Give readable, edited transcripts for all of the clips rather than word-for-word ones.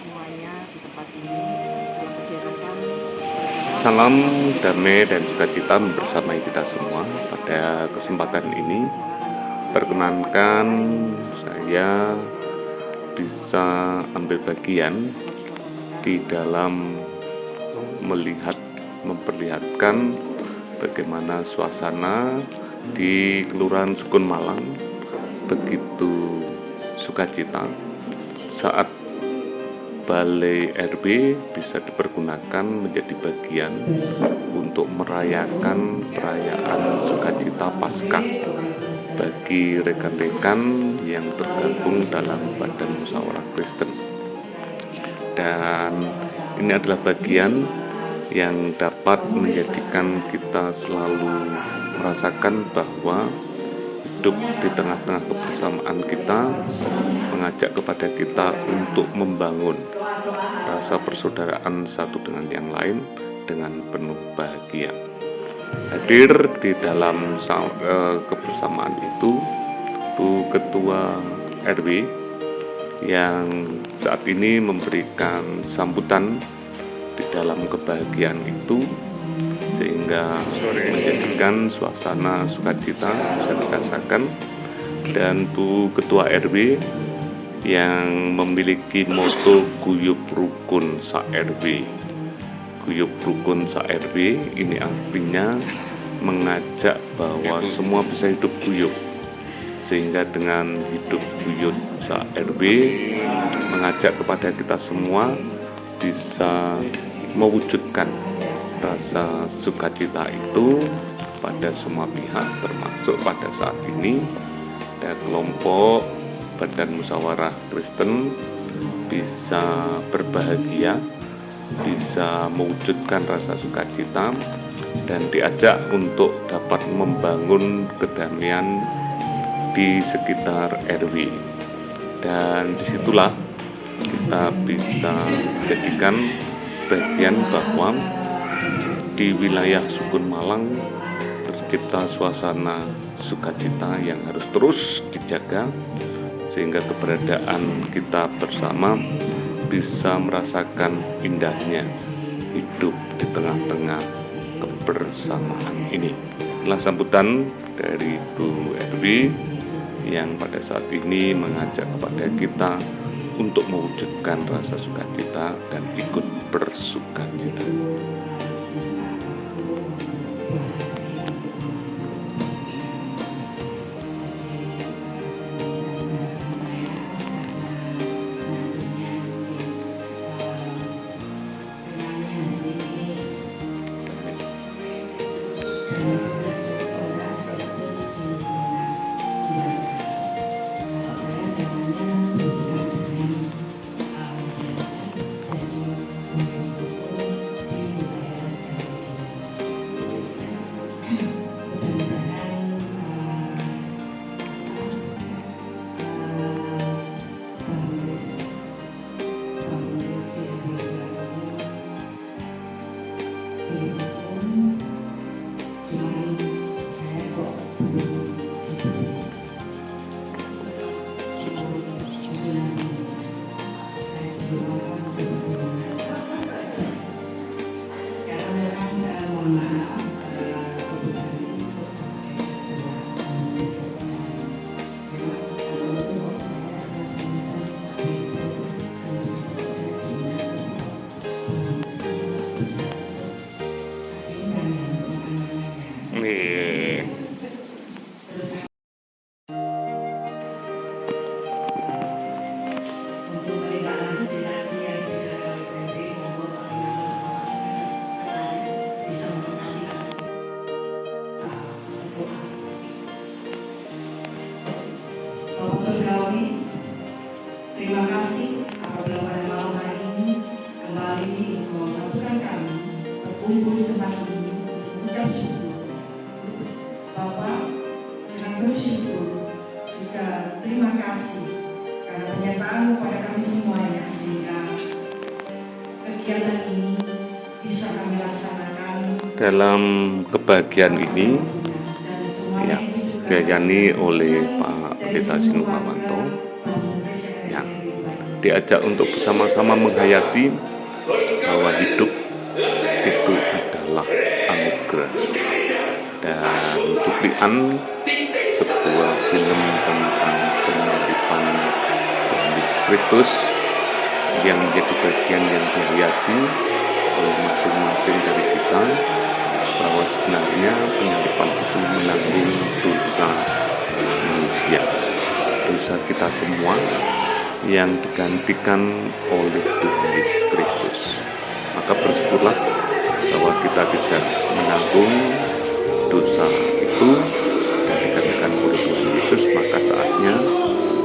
semuanya di tempat ini dalam kegiatan kami. Salam damai dan sukacita bersama kita semua. Pada kesempatan ini, perkenankan saya bisa ambil bagian di dalam memperlihatkan bagaimana suasana di Kelurahan Sukun Malang begitu sukacita saat Balai RW bisa dipergunakan menjadi bagian untuk merayakan perayaan sukacita Paskah bagi rekan-rekan yang tergabung dalam Badan Musyawarah Kristen. Dan ini adalah bagian yang dapat menjadikan kita selalu merasakan bahwa hidup di tengah-tengah kebersamaan kita mengajak kepada kita untuk membangun rasa persaudaraan satu dengan yang lain dengan penuh bahagia. Hadir di dalam kebersamaan itu Bu Ketua RW yang saat ini memberikan sambutan di dalam kebahagiaan itu, sehingga menjadikan suasana sukacita bisa dirasakan. Dan Bu Ketua RW yang memiliki moto guyub rukun sa RW. Guyub rukun sa RW ini artinya mengajak bahwa semua bisa hidup guyub, sehingga dengan hidup guyub sa RW mengajak kepada kita semua bisa mewujudkan rasa sukacita itu pada semua pihak, termasuk pada saat ini ada kelompok Badan Musyawarah Kristen bisa berbahagia, bisa mewujudkan rasa sukacita dan diajak untuk dapat membangun kedamaian di sekitar RW. Dan disitulah kita bisa jadikan bagian bahwa di wilayah Sukun Malang tercipta suasana sukacita yang harus terus dijaga, sehingga keberadaan kita bersama bisa merasakan indahnya hidup di tengah-tengah kebersamaan ini. Inilah sambutan dari Bu RW yang pada saat ini mengajak kepada kita untuk mewujudkan rasa sukacita dan ikut bersukacita. Bapak Surgawi, terima kasih apabila pada malam hari ini kembali Engkau satukan kami berkumpul di tempat ini mengucap syukur. Bapak, dengan bersyukur juga terima kasih karena penyertaan kepada kami semuanya, sehingga kegiatan ini bisa kami laksanakan Dalam kebahagiaan ini dan semuanya ya itu juga dilayani oleh Pak Pendeta Sinukawanto yang diajak untuk bersama-sama menghayati bahwa hidup itu adalah anugerah. Dan cuplikan sebuah film tentang penyaliban Tuhan Yesus Kristus yang menjadi bagian yang dihayati oleh masing-masing dari kita, bahwa sebenarnya penyaliban itu menanggung dosa manusia, dosa kita semua, yang digantikan oleh Tuhan Yesus Kristus. Maka bersyukurlah bahwa kita tidak menanggung dosa itu dan digantikan oleh Tuhan Yesus. Maka saatnya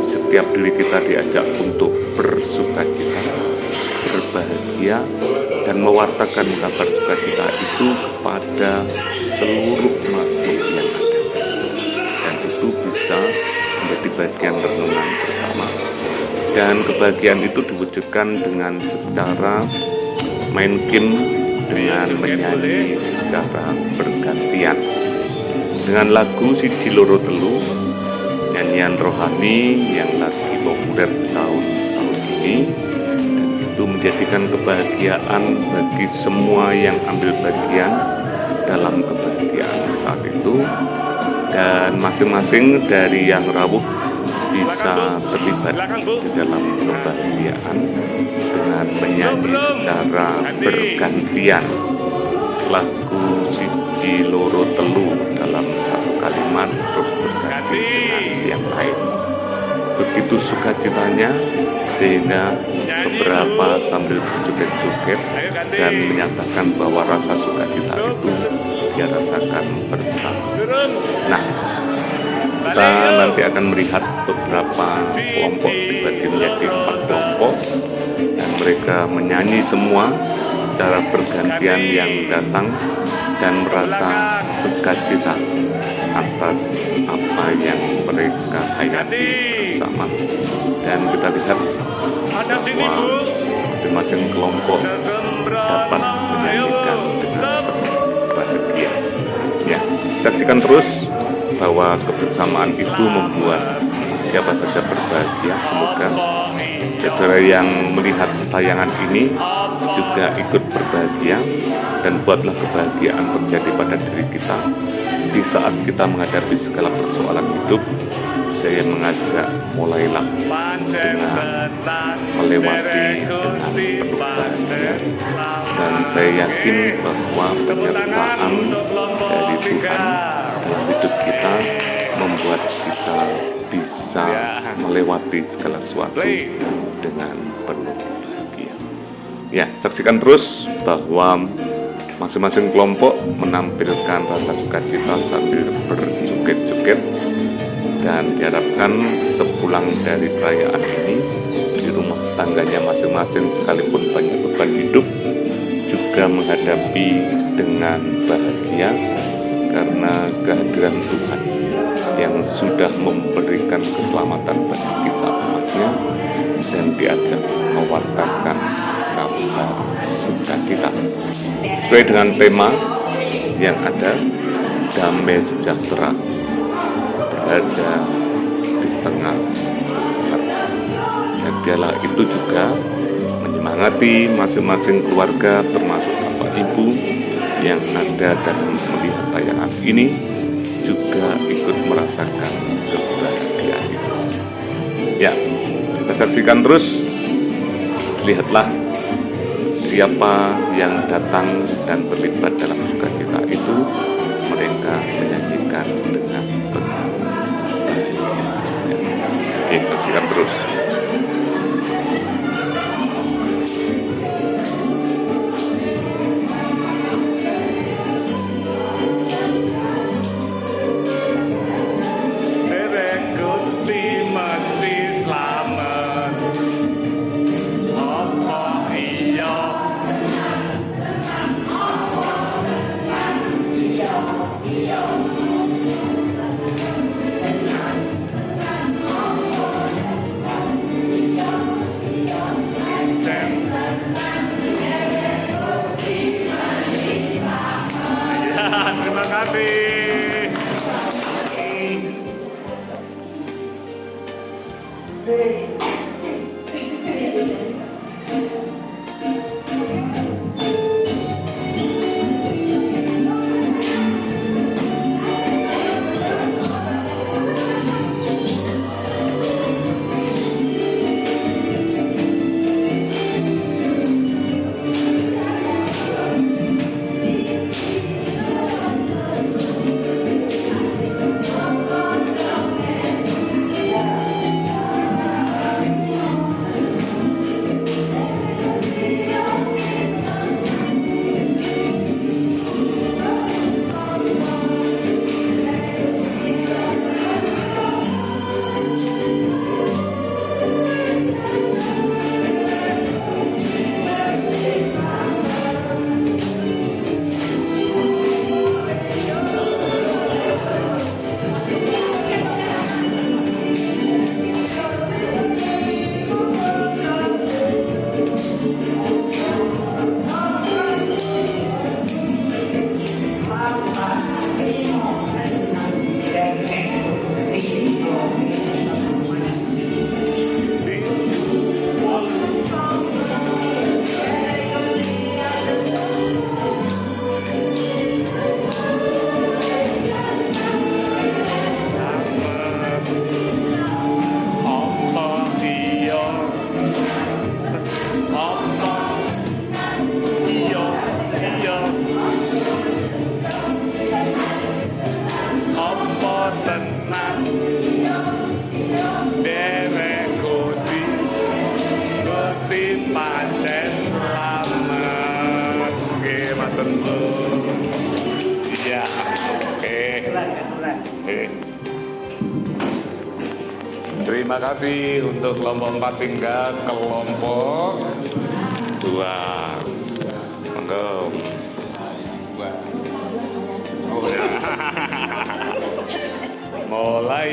setiap diri kita diajak untuk bersukacita, berbahagia, dan mewartakan kabar sukacita itu kepada seluruh makhluk yang ada. Dan itu bisa menjadi bagian renungan bersama. Dan kebahagiaan itu diwujudkan dengan secara main game, dengan menyanyi secara bergantian, dengan lagu Siji Loro Telu, nyanyian rohani yang lagi populer tahun-tahun ini, dan itu menjadikan kebahagiaan bagi semua yang ambil bagian dalam kebahagiaan saat itu. Dan masing-masing dari yang rawuh bisa terlibat di dalam kebahagiaan dengan menyanyi secara bergantian lagu Siji Loro Telu dalam satu kalimat terus berganti dengan yang lain. Begitu sukacitanya sehingga beberapa sambil berjoget-joget dan menyatakan bahwa rasa sukacita itu dia rasakan bersama. Nah, kita nanti akan melihat beberapa kelompok dibagi menjadi 4 kelompok, dan mereka menyanyi semua secara bergantian yang datang dan merasa sukacita atas apa yang mereka hayati bersama. Dan kita lihat bahwa masing-masing kelompok dapat menyanyikan dengan bahagia. Ya, saksikan terus bahwa kebersamaan itu membuat siapa saja berbahagia. Semoga saudara yang melihat tayangan ini juga ikut berbahagia, dan buatlah kebahagiaan terjadi pada diri kita di saat kita menghadapi segala persoalan hidup. Saya mengajak, mulailah dengan melewati dengan penuh bahagia, dan saya yakin bahwa penyertaan dari Tuhan dalam hidup kita membuat kita bisa melewati segala sesuatu dengan penuh bahagia. Ya, saksikan terus bahwa masing-masing kelompok menampilkan rasa sukacita sambil berjoget-joget, dan diharapkan sepulang dari perayaan ini di rumah tangganya masing-masing, sekalipun banyak beban hidup, juga menghadapi dengan bahagia karena kehadiran Tuhan yang sudah memberikan keselamatan bagi kita umatnya, dan diajak mewartakan kabar sukacita sesuai dengan tema yang ada, damai sejahtera berada di tengah hati. Dan biarlah itu juga menyemangati masing-masing keluarga, termasuk bapak ibu yang ada dan melihat tayangan ini, juga ikut merasakan kebahagiaan itu. Ya, kita saksikan terus, lihatlah siapa yang datang dan terlibat dalam sukacita itu. Mereka menyanyikan dengan penuh bahagia. Kita saksikan terus. Apa iya iya apa tenang dhewek Gusti pancen slamet nggih matur nuwun. Iya oke. Terima kasih untuk kelompok 4 tinggal kelompok 2. Monggo. Oh ya. Mulai.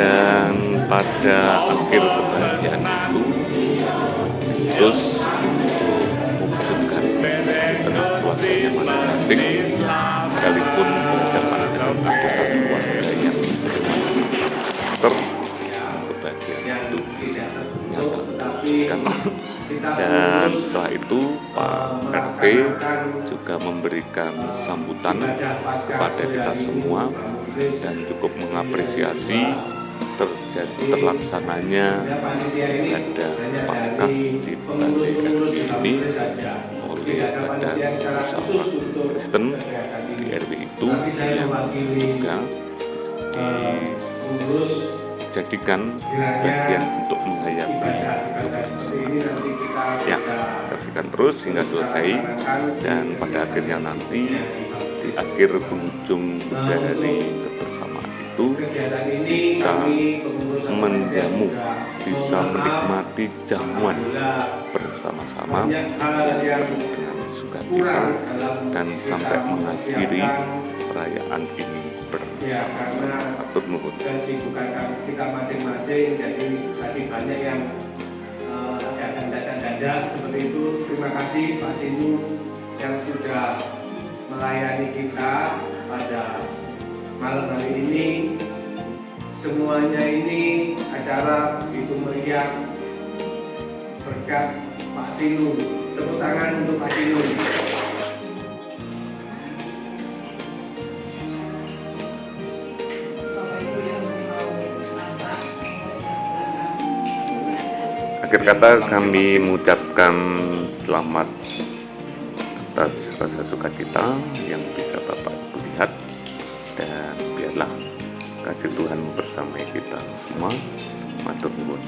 Dan pada akhir kebahagiaan itu terus mewujudkan di tengah keluarganya masing-masing, sekalipun berhadapan dengan anggota keluarga yang kebahagiaan itu bisa nyata mewujudkan. Dan setelah itu Pak RT juga memberikan sambutan kepada kita semua dan cukup mengapresiasi terlaksananya ibadah Paskah di Balai RW ini oleh Badan Musyawarah Kristen di RW itu yang juga dijadikan bagian untuk menghayati hidup bersama. Ya, saksikan terus hingga selesai, dan pada akhirnya nanti di akhir penghujung dari kebersamaan itu bisa menjamu, bisa menikmati jamuan bersama-sama yang penuh dengan sukacita dan sampai mengakhiri perayaan ini bersama-sama. Atur nuhun. Kesibukan kita masing-masing, jadi tadi banyak yang ada dadak-dadak seperti itu. Terima kasih Pak Sinu yang sudah melayani kita pada malam hari ini. Semuanya ini acara begitu meriah berkat Pak Sinu. Tepuk tangan untuk Pak Sinu. Akhir kata kami mengucapkan selamat atas rasa sukacita yang bisa Bapak Ibu lihat, dan biarlah kasih Tuhan bersama kita semua. Matur nuwun.